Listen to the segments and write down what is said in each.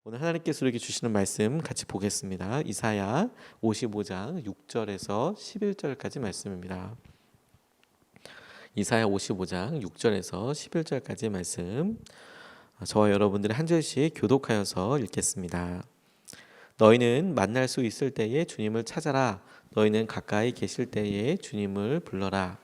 오늘 하나님께서 우리에게 주시는 말씀 같이 보겠습니다. 이사야 55장 6절에서 11절까지 말씀입니다. 이사야 55장 6절에서 11절까지 말씀, 저와 여러분들이 한 절씩 교독하여서 읽겠습니다. 너희는 만날 수 있을 때에 주님을 찾아라. 너희는 가까이 계실 때에 주님을 불러라.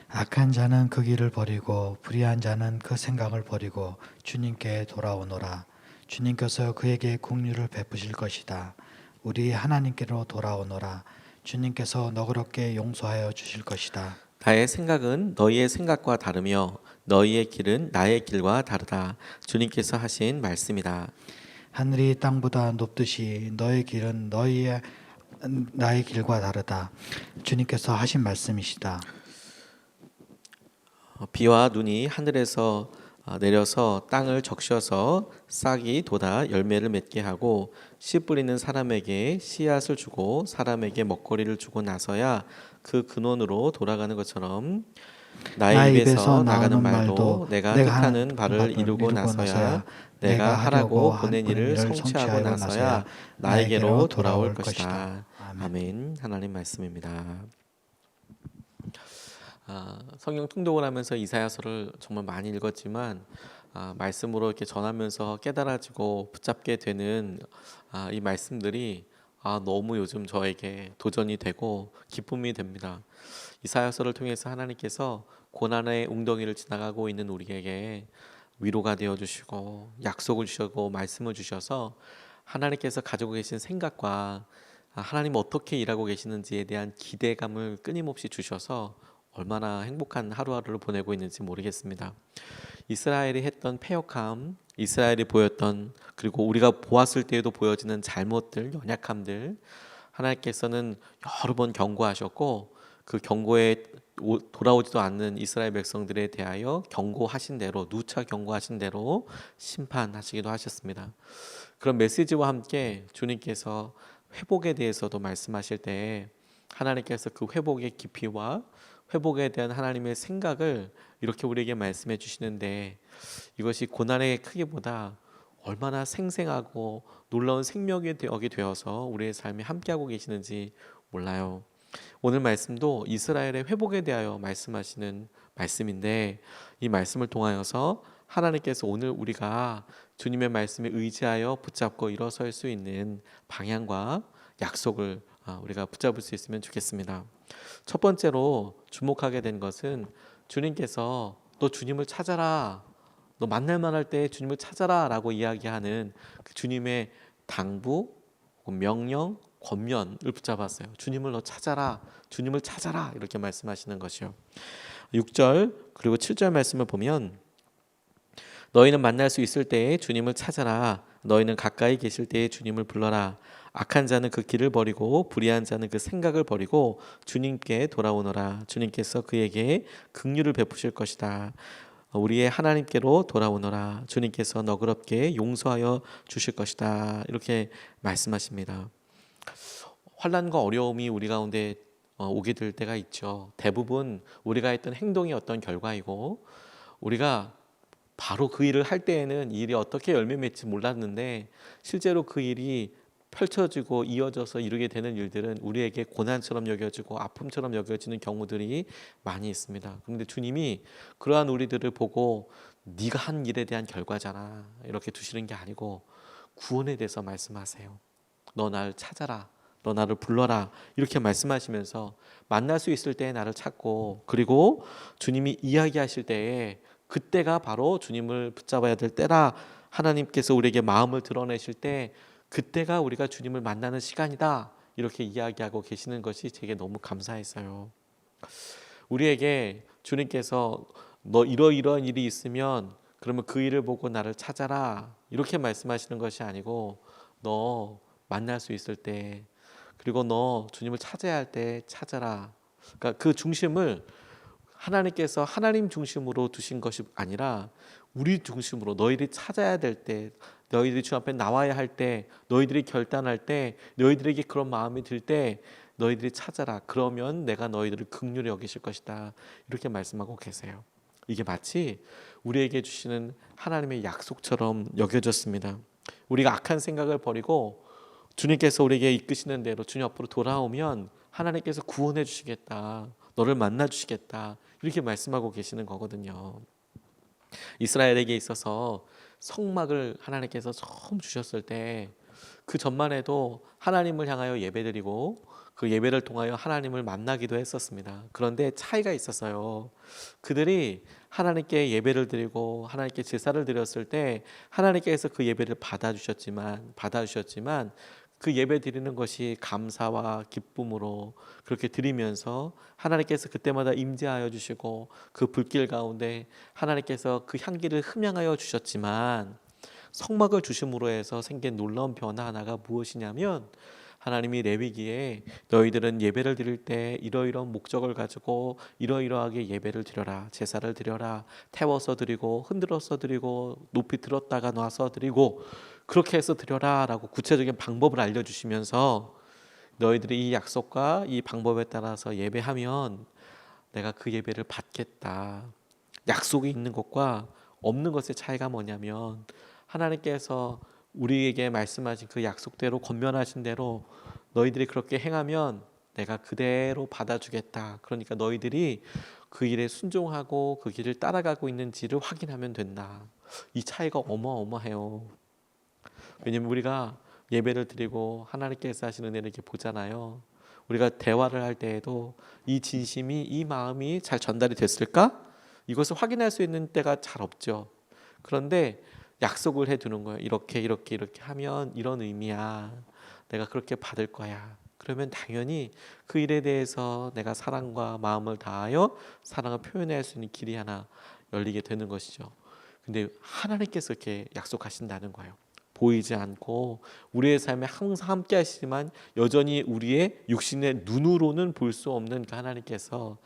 악한 자는 그 길을 버리고 불의한 자는 그 생각을 버리고 주님께 돌아오노라. 주님께서 그에게 긍휼을 베푸실 것이다. 우리 하나님께로 돌아오노라. 주님께서 너그럽게 용서하여 주실 것이다. 나의 생각은 너희의 생각과 다르며 너희의 길은 나의 길과 다르다. 주님께서 하신 말씀이다. 하늘이 땅보다 높듯이 너의 길은 나의 길과 다르다. 주님께서 하신 말씀이시다. 비와 눈이 하늘에서 내려서 땅을 적셔서 싹이 돋아 열매를 맺게 하고 씨 뿌리는 사람에게 씨앗을 주고 사람에게 먹거리를 주고 나서야 그 근원으로 돌아가는 것처럼 나의 입에서 나가는 말도 내가 뜻하는 바를 이루고 나서야 내가 하라고 보낸 일을 성취하고 나서야 나에게로 돌아올 것이다. 아멘. 하나님 말씀입니다. 성경 통독을 하면서 이사야서를 정말 많이 읽었지만 말씀으로 이렇게 전하면서 깨달아지고 붙잡게 되는 이 말씀들이 너무 요즘 저에게 도전이 되고 기쁨이 됩니다. 이사야서를 통해서 하나님께서 고난의 웅덩이를 지나가고 있는 우리에게 위로가 되어 주시고 약속을 주시고 말씀을 주셔서 하나님께서 가지고 계신 생각과 하나님 어떻게 일하고 계시는지에 대한 기대감을 끊임없이 주셔서 얼마나 행복한 하루하루를 보내고 있는지 모르겠습니다. 이스라엘이 했던 패역함, 이스라엘이 보였던, 그리고 우리가 보았을 때에도 보여지는 잘못들, 연약함들, 하나님께서는 여러 번 경고하셨고 그 경고에 돌아오지도 않는 이스라엘 백성들에 대하여 경고하신 대로, 누차 경고하신 대로 심판하시기도 하셨습니다. 그런 메시지와 함께 주님께서 회복에 대해서도 말씀하실 때 하나님께서 그 회복의 깊이와 회복에 대한 하나님의 생각을 이렇게 우리에게 말씀해 주시는데, 이것이 고난의 크기보다 얼마나 생생하고 놀라운 생명이 되어서 우리의 삶에 함께하고 계시는지 몰라요. 오늘 말씀도 이스라엘의 회복에 대하여 말씀하시는 말씀인데, 이 말씀을 통하여서 하나님께서 오늘 우리가 주님의 말씀에 의지하여 붙잡고 일어설 수 있는 방향과 약속을 우리가 붙잡을 수 있으면 좋겠습니다. 첫 번째로 주목하게 된 것은 주님께서 너 주님을 찾아라, 너 만날 만할 때 주님을 찾아라 라고 이야기하는 그 주님의 당부, 명령, 권면을 붙잡았어요. 주님을 너 찾아라, 주님을 찾아라 이렇게 말씀하시는 것이요. 6절 그리고 7절 말씀을 보면 너희는 만날 수 있을 때에 주님을 찾아라. 너희는 가까이 계실 때에 주님을 불러라. 악한 자는 그 길을 버리고 불의한 자는 그 생각을 버리고 주님께 돌아오너라. 주님께서 그에게 긍휼을 베푸실 것이다. 우리의 하나님께로 돌아오너라. 주님께서 너그럽게 용서하여 주실 것이다. 이렇게 말씀하십니다. 환난과 어려움이 우리 가운데 오게 될 때가 있죠. 대부분 우리가 했던 행동이 어떤 결과이고, 우리가 바로 그 일을 할 때에는 이 일이 어떻게 열매 맺지 몰랐는데 실제로 그 일이 펼쳐지고 이어져서 이루게 되는 일들은 우리에게 고난처럼 여겨지고 아픔처럼 여겨지는 경우들이 많이 있습니다. 그런데 주님이 그러한 우리들을 보고 네가 한 일에 대한 결과잖아 이렇게 두시는 게 아니고 구원에 대해서 말씀하세요. 너 나를 찾아라, 너 나를 불러라 이렇게 말씀하시면서 만날 수 있을 때에 나를 찾고, 그리고 주님이 이야기하실 때에 그때가 바로 주님을 붙잡아야 될 때라, 하나님께서 우리에게 마음을 드러내실 때 그때가 우리가 주님을 만나는 시간이다 이렇게 이야기하고 계시는 것이 제게 너무 감사했어요. 우리에게 주님께서 너 이러이러한 일이 있으면 그러면 그 일을 보고 나를 찾아라 이렇게 말씀하시는 것이 아니고, 너 만날 수 있을 때, 그리고 너 주님을 찾아야 할 때 찾아라. 그러니까 그 중심을 하나님께서 하나님 중심으로 두신 것이 아니라 우리 중심으로, 너희들이 찾아야 될 때, 너희들이 주 앞에 나와야 할 때, 너희들이 결단할 때, 너희들에게 그런 마음이 들 때 너희들이 찾아라. 그러면 내가 너희들을 긍휼히 여기실 것이다. 이렇게 말씀하고 계세요. 이게 마치 우리에게 주시는 하나님의 약속처럼 여겨졌습니다. 우리가 악한 생각을 버리고 주님께서 우리에게 이끄시는 대로 주님 앞으로 돌아오면 하나님께서 구원해 주시겠다. 너를 만나 주시겠다. 이렇게 말씀하고 계시는 거거든요. 이스라엘에게 있어서 성막을 하나님께서 처음 주셨을 때 그 전만 해도 하나님을 향하여 예배드리고 그 예배를 통하여 하나님을 만나기도 했었습니다. 그런데 차이가 있었어요. 그들이 하나님께 예배를 드리고 하나님께 제사를 드렸을 때 하나님께서 그 예배를 받아주셨지만 그 예배 드리는 것이 감사와 기쁨으로 그렇게 드리면서 하나님께서 그때마다 임재하여 주시고 그 불길 가운데 하나님께서 그 향기를 흠양하여 주셨지만 성막을 주심으로 해서 생긴 놀라운 변화 하나가 무엇이냐면 하나님이 레위기에 너희들은 예배를 드릴 때 이러이러한 목적을 가지고 이러이러하게 예배를 드려라. 제사를 드려라. 태워서 드리고 흔들어서 드리고 높이 들었다가 놔서 드리고 그렇게 해서 드려라 라고 구체적인 방법을 알려주시면서 너희들이 이 약속과 이 방법에 따라서 예배하면 내가 그 예배를 받겠다. 약속이 있는 것과 없는 것의 차이가 뭐냐면 하나님께서 우리에게 말씀하신 그 약속대로 권면하신 대로 너희들이 그렇게 행하면 내가 그대로 받아주겠다. 그러니까 너희들이 그 일에 순종하고 그 길을 따라가고 있는지를 확인하면 된다. 이 차이가 어마어마해요. 왜냐면 우리가 예배를 드리고 하나님께서 하시는 은혜를 이렇게 보잖아요. 우리가 대화를 할 때에도 이 진심이 이 마음이 잘 전달이 됐을까? 이것을 확인할 수 있는 때가 잘 없죠. 그런데 약속을 해두는 거예요. 이렇게 하면 이런 의미야. 내가 그렇게 받을 거야. 그러면 당연히 그 일에 대해서 내가 사랑과 마음을 다하여 사랑을 표현할 수 있는 길이 하나 열리게 되는 것이죠. 근데 하나님께서 이렇게 약속하신다는 거예요. 보이지 않고 우리의 삶에 항상 함께 하시지만 여전히 우리의 육신의 눈으로는 볼 수 없는 그 하나님께서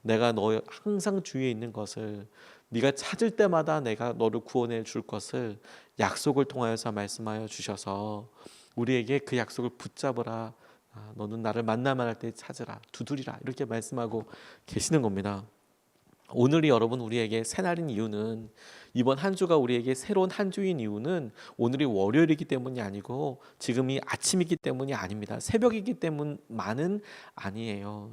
내가 너 항상 주위에 있는 것을 네가 찾을 때마다 내가 너를 구원해 줄 것을 약속을 통하여서 말씀하여 주셔서 우리에게 그 약속을 붙잡으라. 너는 나를 만나만 할 때 찾으라. 두드리라. 이렇게 말씀하고 계시는 겁니다. 오늘이 여러분 우리에게 새날인 이유는 이번 한 주가 우리에게 새로운 한 주인 이유는 오늘이 월요일이기 때문이 아니고 지금이 아침이기 때문이 아닙니다. 새벽이기 때문만은 아니에요.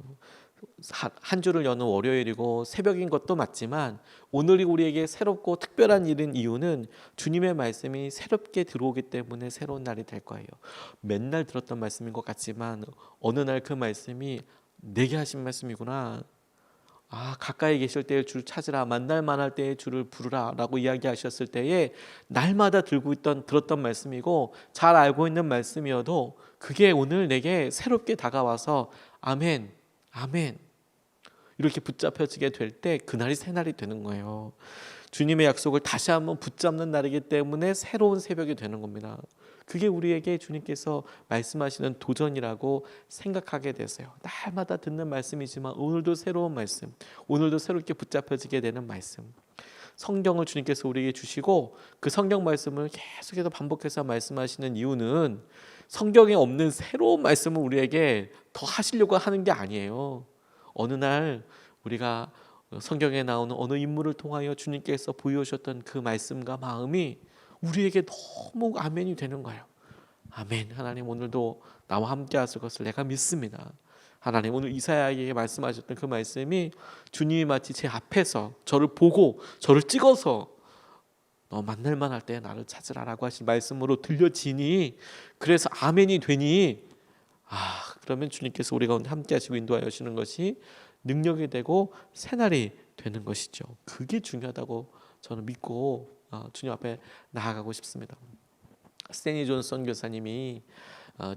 한 주를 여는 월요일이고 새벽인 것도 맞지만 오늘이 우리에게 새롭고 특별한 일인 이유는 주님의 말씀이 새롭게 들어오기 때문에 새로운 날이 될 거예요. 맨날 들었던 말씀인 것 같지만 어느 날 그 말씀이 내게 하신 말씀이구나. 가까이 계실 때에 주를 찾으라. 만날 만할 때에 주를 부르라 라고 이야기하셨을 때에 날마다 들었던 말씀이고 잘 알고 있는 말씀이어도 그게 오늘 내게 새롭게 다가와서 아멘 아멘 이렇게 붙잡혀지게 될 때 그날이 새날이 되는 거예요. 주님의 약속을 다시 한번 붙잡는 날이기 때문에 새로운 새벽이 되는 겁니다. 그게 우리에게 주님께서 말씀하시는 도전이라고 생각하게 되세요. 날마다 듣는 말씀이지만 오늘도 새로운 말씀, 오늘도 새롭게 붙잡혀지게 되는 말씀. 성경을 주님께서 우리에게 주시고 그 성경 말씀을 계속해서 반복해서 말씀하시는 이유는 성경에 없는 새로운 말씀을 우리에게 더 하시려고 하는 게 아니에요. 어느 날 우리가 성경에 나오는 어느 인물을 통하여 주님께서 보여주셨던 그 말씀과 마음이 우리에게 너무 아멘이 되는 거예요. 아멘. 하나님 오늘도 나와 함께 하실 것을 내가 믿습니다. 하나님 오늘 이사야에게 말씀하셨던 그 말씀이 주님이 마치 제 앞에서 저를 보고 저를 찍어서 너 만날만 할 때 나를 찾으라라고 하신 말씀으로 들려지니 그래서 아멘이 되니 그러면 주님께서 우리 가운데 함께 하시고 인도하여 주시는 것이 능력이 되고 새날이 되는 것이죠. 그게 중요하다고 저는 믿고 주님 앞에 나아가고 싶습니다. 스탠리 존슨 교사님이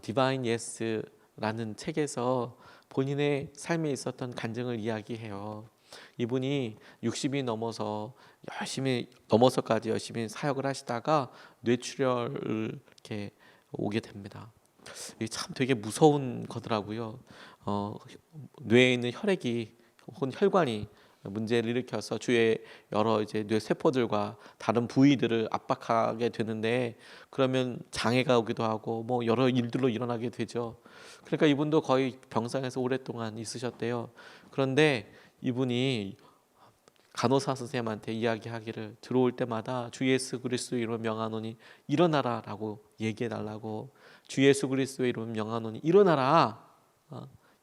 디바인 예스라는 책에서 본인의 삶에 있었던 간증을 이야기해요. 이분이 60이 넘어서까지 열심히 사역을 하시다가 뇌출혈을 이렇게 오게 됩니다. 이게 참 되게 무서운 거더라고요. 뇌에 있는 혈액이 혹은 혈관이 문제를 일으켜서 주위에 여러 이제 뇌 세포들과 다른 부위들을 압박하게 되는데 그러면 장애가 오기도 하고 뭐 여러 일들로 일어나게 되죠. 그러니까 이분도 거의 병상에서 오랫동안 있으셨대요. 그런데 이분이 간호사 선생님한테 이야기하기를 들어올 때마다 주 예수 그리스도의 이름 명하노니 일어나라라고 얘기해 달라고, 주 예수 그리스도의 이름 명하노니 일어나라,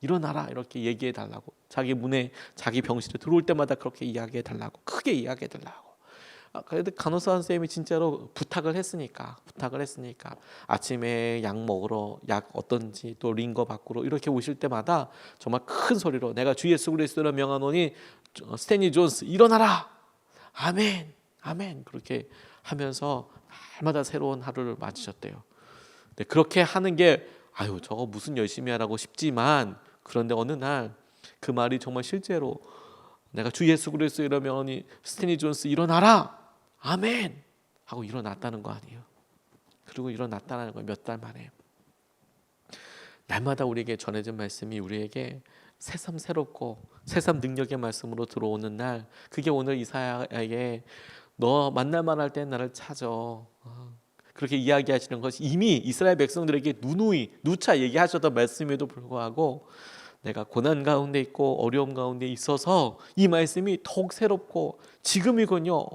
일어나라 이렇게 얘기해 달라고, 자기 문에 자기 병실에 들어올 때마다 그렇게 이야기해 달라고, 크게 이야기해 달라고. 그래도 간호사 선생님이 진짜로 부탁을 했으니까 아침에 약 먹으러, 약 어떤지 또 링거 바꾸러 이렇게 오실 때마다 정말 큰 소리로 내가 주 예수 그리스도를 명하노니 스탠리 존스 일어나라, 아멘 아멘 그렇게 하면서 날마다 새로운 하루를 맞으셨대요. 근데 그렇게 하는 게 아유 저거 무슨 열심히 하라고 싶지만, 그런데 어느 날 그 말이 정말 실제로 내가 주 예수 그리스도 이러면 스탠리 존스 일어나라 아멘 하고 일어났다는 거 아니에요. 그리고 일어났다는 거 몇 달 만에. 날마다 우리에게 전해진 말씀이 우리에게 새삼 새롭고 새삼 능력의 말씀으로 들어오는 날, 그게 오늘 이사야에게 너 만날만 할 때 나를 찾아, 그렇게 이야기하시는 것이 이미 이스라엘 백성들에게 누차 얘기하셨던 말씀에도 불구하고 내가 고난 가운데 있고 어려움 가운데 있어서 이 말씀이 더욱 새롭고 지금이군요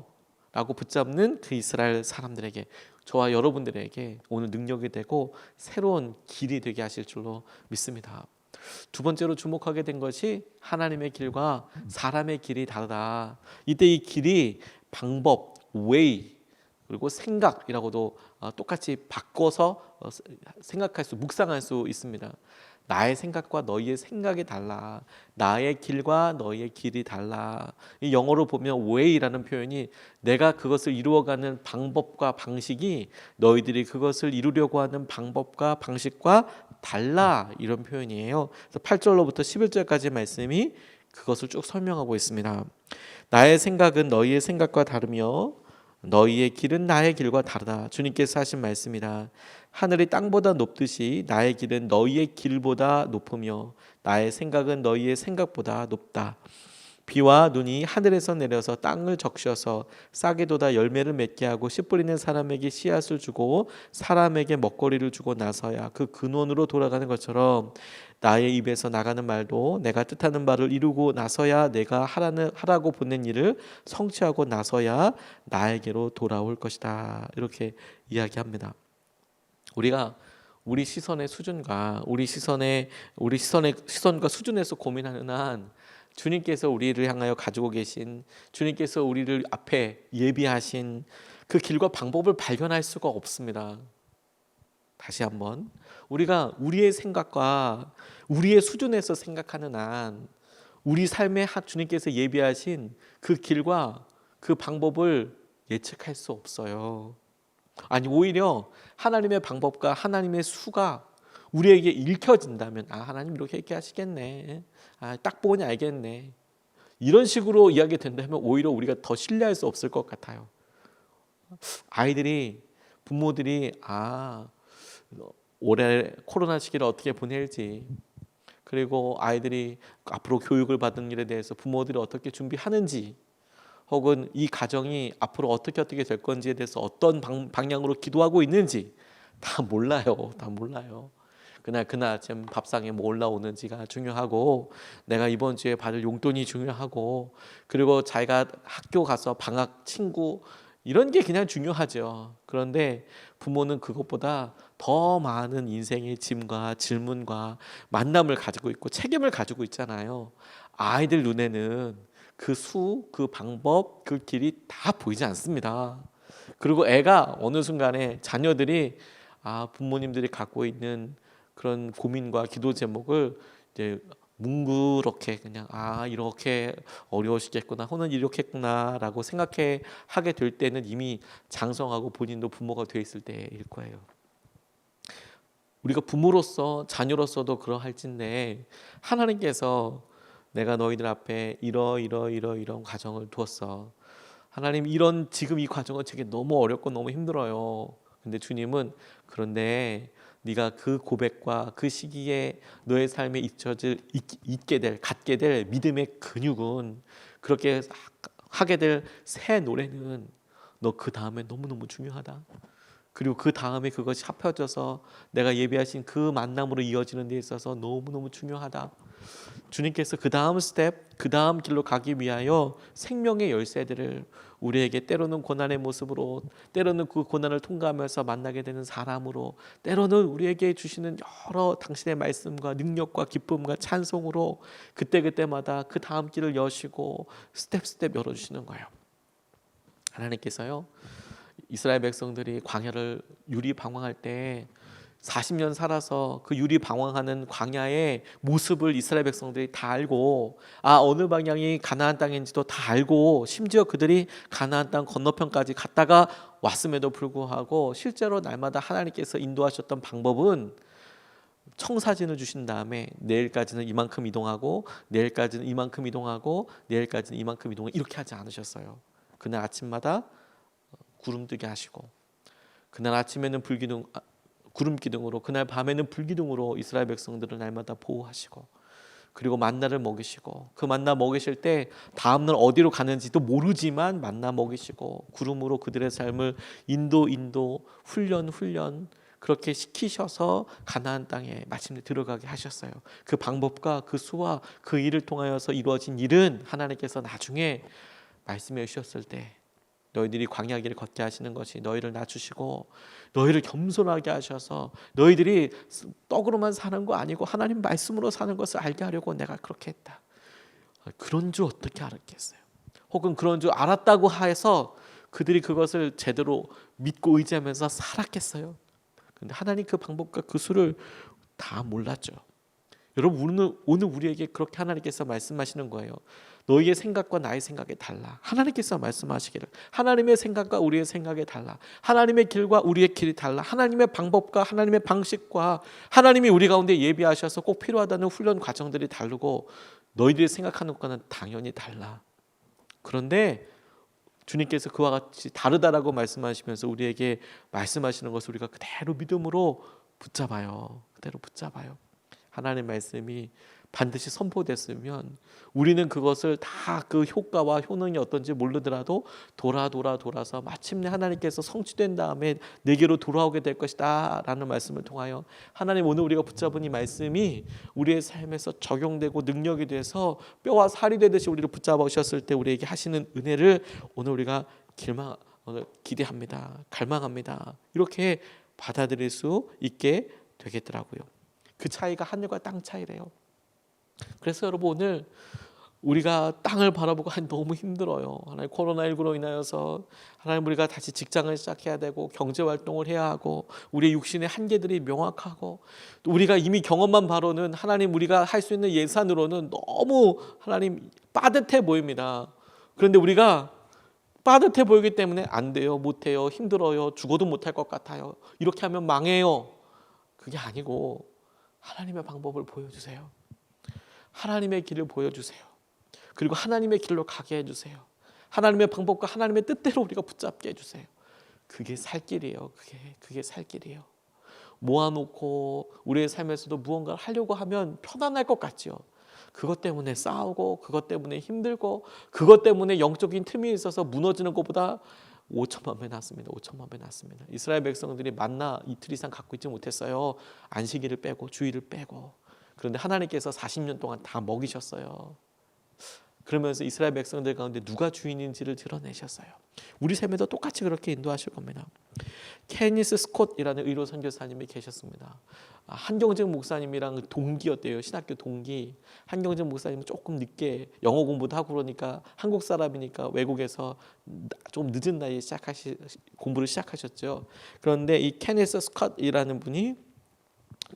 라고 붙잡는 그 이스라엘 사람들에게, 저와 여러분들에게 오늘 능력이 되고 새로운 길이 되게 하실 줄로 믿습니다. 두 번째로 주목하게 된 것이 하나님의 길과 사람의 길이 다르다. 이때 이 길이 방법, way, 그리고 생각이라고도 똑같이 바꿔서 묵상할 수 있습니다. 나의 생각과 너희의 생각이 달라. 나의 길과 너희의 길이 달라. 이 영어로 보면 way라는 표현이 내가 그것을 이루어가는 방법과 방식이 너희들이 그것을 이루려고 하는 방법과 방식과 달라, 이런 표현이에요. 그래서 8절로부터 11절까지 말씀이 그것을 쭉 설명하고 있습니다. 나의 생각은 너희의 생각과 다르며 너희의 길은 나의 길과 다르다. 주님께서 하신 말씀이다. 하늘이 땅보다 높듯이 나의 길은 너희의 길보다 높으며 나의 생각은 너희의 생각보다 높다. 비와 눈이 하늘에서 내려서 땅을 적셔서 싹이 돋아 열매를 맺게 하고 씨 뿌리는 사람에게 씨앗을 주고 사람에게 먹거리를 주고 나서야 그 근원으로 돌아가는 것처럼 나의 입에서 나가는 말도 내가 뜻하는 바를 이루고 나서야 내가 하라고 보낸 일을 성취하고 나서야 나에게로 돌아올 것이다. 이렇게 이야기합니다. 우리가 우리 시선의 수준과 우리 시선의 시선과 수준에서 고민하는 한 주님께서 우리를 향하여 가지고 계신, 주님께서 우리를 앞에 예비하신 그 길과 방법을 발견할 수가 없습니다. 다시 한번, 우리가 우리의 생각과 우리의 수준에서 생각하는 한 우리 삶에 주님께서 예비하신 그 길과 그 방법을 예측할 수 없어요. 아니, 오히려 하나님의 방법과 하나님의 수가 우리에게 읽혀진다면, 하나님 이렇게 하시겠네, 딱 보니 알겠네, 이런 식으로 이야기 된다면 오히려 우리가 더 신뢰할 수 없을 것 같아요. 부모들이 올해 코로나 시기를 어떻게 보낼지, 그리고 아이들이 앞으로 교육을 받는 일에 대해서 부모들이 어떻게 준비하는지, 혹은 이 가정이 앞으로 어떻게 될 건지에 대해서 어떤 방향으로 기도하고 있는지 다 몰라요. 그날 아침 밥상에 뭐 올라오는지가 중요하고, 내가 이번 주에 받을 용돈이 중요하고, 그리고 자기가 학교 가서 방학 친구, 이런 게 그냥 중요하죠. 그런데 부모는 그것보다 더 많은 인생의 짐과 질문과 만남을 가지고 있고 책임을 가지고 있잖아요. 아이들 눈에는 그 그 방법, 그 길이 다 보이지 않습니다. 그리고 애가 어느 순간에 자녀들이 부모님들이 갖고 있는 그런 고민과 기도 제목을 이제 뭉그렇게 그냥 이렇게 어려우시겠구나, 혹은 이렇겠구나라고 하게 될 때는 이미 장성하고 본인도 부모가 돼 있을 때일 거예요. 우리가 부모로서 자녀로서도 그러할진데, 하나님께서 내가 너희들 앞에 이런 과정을 두었어. 하나님, 지금 이 과정은 제게 너무 어렵고 너무 힘들어요. 근데 주님은, 그런데 네가 그 고백과 그 시기에 너의 삶에 갖게 될 믿음의 근육은, 그렇게 하게 될 새 노래는 너 그 다음에 너무너무 중요하다. 그리고 그 다음에 그것이 합혀져서 내가 예비하신 그 만남으로 이어지는 데 있어서 너무너무 중요하다. 주님께서 그 다음 스텝, 그 다음 길로 가기 위하여 생명의 열쇠들을 우리에게 때로는 고난의 모습으로, 때로는 그 고난을 통과하면서 만나게 되는 사람으로, 때로는 우리에게 주시는 여러 당신의 말씀과 능력과 기쁨과 찬송으로 그때그때마다 그 다음 길을 여시고 스텝 열어주시는 거예요. 하나님께서요, 이스라엘 백성들이 광야를 유리방황할 때 40년 살아서 그 유리방황하는 광야의 모습을 이스라엘 백성들이 다 알고, 어느 방향이 가나안 땅인지도 다 알고, 심지어 그들이 가나안 땅 건너편까지 갔다가 왔음에도 불구하고 실제로 날마다 하나님께서 인도하셨던 방법은 청사진을 주신 다음에 내일까지는 이만큼 이동하고, 내일까지는 이만큼 이동하고, 내일까지는 이만큼 이동하고, 이렇게 하지 않으셨어요. 그날 아침마다 구름 뜨게 하시고, 그날 아침에는 구름 기둥으로, 그날 밤에는 불기둥으로 이스라엘 백성들을 날마다 보호하시고, 그리고 만나를 먹이시고, 그 만나 먹이실 때 다음날 어디로 가는지도 모르지만 만나 먹이시고, 구름으로 그들의 삶을 인도 훈련 그렇게 시키셔서 가나안 땅에 마침내 들어가게 하셨어요. 그 방법과 그 수와 그 일을 통하여서 이루어진 일은 하나님께서 나중에 말씀해 주셨을 때, 너희들이 광야길을 걷게 하시는 것이 너희를 낮추시고 너희를 겸손하게 하셔서 너희들이 떡으로만 사는 거 아니고 하나님 말씀으로 사는 것을 알게 하려고 내가 그렇게 했다. 그런 줄 어떻게 알았겠어요? 혹은 그런 줄 알았다고 해서 그들이 그것을 제대로 믿고 의지하면서 살았겠어요? 근데 하나님 그 방법과 그 수를 다 몰랐죠. 여러분, 오늘 우리에게 그렇게 하나님께서 말씀하시는 거예요. 너희의 생각과 나의 생각이 달라. 하나님께서 말씀하시기를 하나님의 생각과 우리의 생각이 달라. 하나님의 길과 우리의 길이 달라. 하나님의 방법과 하나님의 방식과 하나님이 우리 가운데 예비하셔서 꼭 필요하다는 훈련 과정들이 다르고, 너희들이 생각하는 것과는 당연히 달라. 그런데 주님께서 그와 같이 다르다라고 말씀하시면서 우리에게 말씀하시는 것을 우리가 그대로 믿음으로 붙잡아요. 그대로 붙잡아요. 하나님의 말씀이 반드시 선포됐으면 우리는 그것을 다 그 효과와 효능이 어떤지 모르더라도 돌아서 마침내 하나님께서 성취된 다음에 내게로 돌아오게 될 것이다 라는 말씀을 통하여, 하나님 오늘 우리가 붙잡은 이 말씀이 우리의 삶에서 적용되고 능력이 돼서 뼈와 살이 되듯이 우리를 붙잡아 오셨을 때 우리에게 하시는 은혜를 오늘 우리가 기대합니다. 갈망합니다. 이렇게 받아들일 수 있게 되겠더라고요. 그 차이가 하늘과 땅 차이래요. 그래서 여러분, 오늘 우리가 땅을 바라보고 너무 힘들어요. 하나님 코로나19로 인하여서 하나님 우리가 다시 직장을 시작해야 되고 경제활동을 해야 하고 우리의 육신의 한계들이 명확하고, 또 우리가 이미 경험한 바로는 하나님 우리가 할 수 있는 예산으로는 너무 하나님 빠듯해 보입니다. 그런데 우리가 빠듯해 보이기 때문에 안 돼요, 못해요, 힘들어요, 죽어도 못할 것 같아요, 이렇게 하면 망해요. 그게 아니고 하나님의 방법을 보여주세요. 하나님의 길을 보여주세요. 그리고 하나님의 길로 가게 해주세요. 하나님의 방법과 하나님의 뜻대로 우리가 붙잡게 해주세요. 그게 살 길이에요. 그게 살 길이에요. 모아놓고 우리의 삶에서도 무언가를 하려고 하면 편안할 것 같지요. 그것 때문에 싸우고, 그것 때문에 힘들고, 그것 때문에 영적인 틈이 있어서 무너지는 것보다 5천만 배 낫습니다. 5천만 배 낫습니다. 이스라엘 백성들이 만나 이틀 이상 갖고 있지 못했어요. 안식일을 빼고 주일을 빼고. 그런데 하나님께서 40년 동안 다 먹이셨어요. 그러면서 이스라엘 백성들 가운데 누가 주인인지를 드러내셨어요. 우리 삶에도 똑같이 그렇게 인도하실 겁니다. 케니스 스콧이라는 의로 선교사님이 계셨습니다. 한경직 목사님이랑 동기였대요. 신학교 동기. 한경직 목사님은 조금 늦게 영어 공부도 하고 그러니까 한국 사람이니까 외국에서 좀 늦은 나이에 공부를 시작하셨죠. 그런데 이 케니스 스콧이라는 분이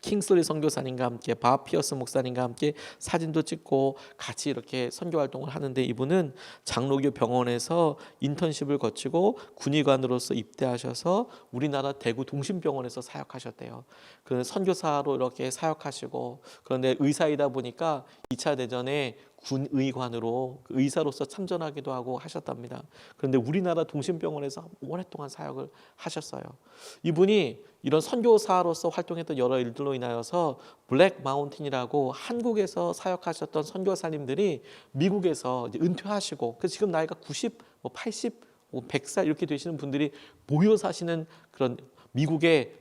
킹슬리 선교사님과 함께 밥 피어스 목사님과 함께 사진도 찍고 같이 이렇게 선교 활동을 하는데, 이분은 장로교 병원에서 인턴십을 거치고 군의관으로서 입대하셔서 우리나라 대구 동심병원에서 사역하셨대요. 그런데 선교사로 이렇게 사역하시고, 그런데 의사이다 보니까 2차 대전에 군의관으로 의사로서 참전하기도 하고 하셨답니다. 그런데 우리나라 동심병원에서 오랫동안 사역을 하셨어요. 이분이 이런 선교사로서 활동했던 여러 일들로 인하여서 블랙 마운틴이라고 한국에서 사역하셨던 선교사님들이 미국에서 이제 은퇴하시고, 그래서 지금 나이가 90, 80, 100살 이렇게 되시는 분들이 모여 사시는 그런 미국에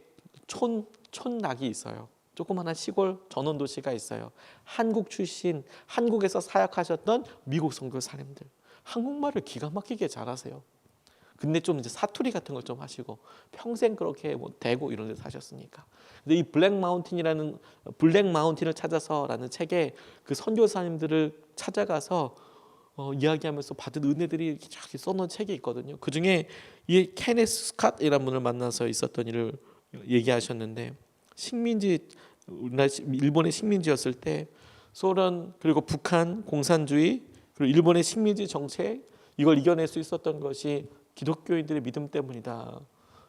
촌락이 있어요. 조그마한 시골 전원 도시가 있어요. 한국 출신, 한국에서 사역하셨던 미국 선교사님들, 한국말을 기가 막히게 잘하세요. 근데 좀 이제 사투리 같은 걸 좀 하시고 평생 그렇게 뭐 대구 이런 데 사셨으니까. 근데 이 블랙 마운틴을 찾아서라는 책에 그 선교사님들을 찾아가서 이야기하면서 받은 은혜들이 이렇게 쫙 써놓은 책이 있거든요. 그 중에 이 케네스 스캇이라는 분을 만나서 있었던 일을 얘기하셨는데, 일본의 식민지였을 때 소련 그리고 북한 공산주의 그리고 일본의 식민지 정책, 이걸 이겨낼 수 있었던 것이 기독교인들의 믿음 때문이다.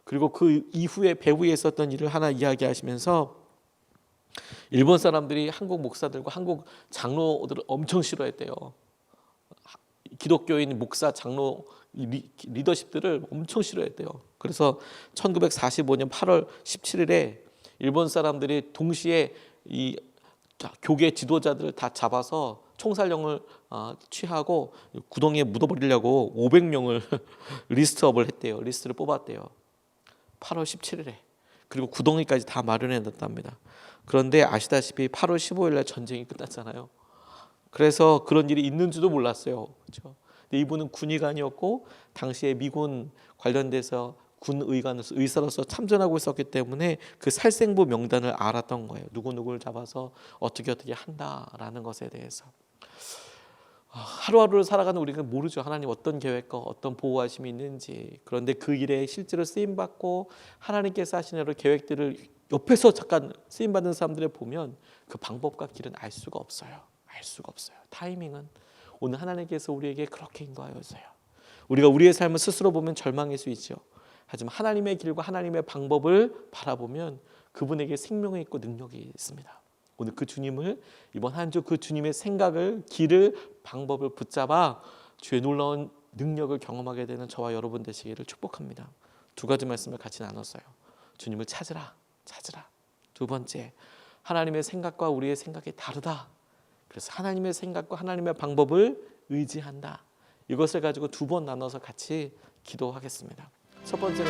그리고 그 이후에 배후에 있었던 일을 하나 이야기하시면서 일본 사람들이 한국 목사들과 한국 장로들을 엄청 싫어했대요. 기독교인 목사 장로 리더십들을 엄청 싫어했대요. 그래서 1945년 8월 17일에 일본 사람들이 동시에 이 교계 지도자들을 다 잡아서 총살령을 취하고 구덩이에 묻어버리려고 500명을 리스트업을 했대요. 리스트를 뽑았대요. 8월 17일에. 그리고 구덩이까지 다 마련해 놨답니다. 그런데 아시다시피 8월 15일 날 전쟁이 끝났잖아요. 그래서 그런 일이 있는지도 몰랐어요. 그렇죠? 근데 이분은 군의관이었고 당시에 미군 관련돼서 군 의사로서 참전하고 있었기 때문에 그 살생부 명단을 알았던 거예요. 누구누구를 잡아서 어떻게 한다라는 것에 대해서. 하루하루를 살아가는 우리는 모르죠. 하나님 어떤 계획과 어떤 보호하심이 있는지. 그런데 그 일에 실제로 쓰임받고 하나님께서 하신 여러 계획들을 옆에서 잠깐 쓰임받는 사람들을 보면 그 방법과 길은 알 수가 없어요. 알 수가 없어요. 타이밍은 오늘 하나님께서 우리에게 그렇게 인도하였어요. 우리가 우리의 삶을 스스로 보면 절망일 수 있죠. 하지만 하나님의 길과 하나님의 방법을 바라보면 그분에게 생명이 있고 능력이 있습니다. 오늘 그 주님을 이번 한 주 그 주님의 생각을, 길을, 방법을 붙잡아 주의 놀라운 능력을 경험하게 되는 저와 여러분 되시기를 축복합니다. 두 가지 말씀을 같이 나눴어요. 주님을 찾으라. 두 번째, 하나님의 생각과 우리의 생각이 다르다. 그래서 하나님의 생각과 하나님의 방법을 의지한다. 이것을 가지고 두 번 나눠서 같이 기도하겠습니다. 첫 번째로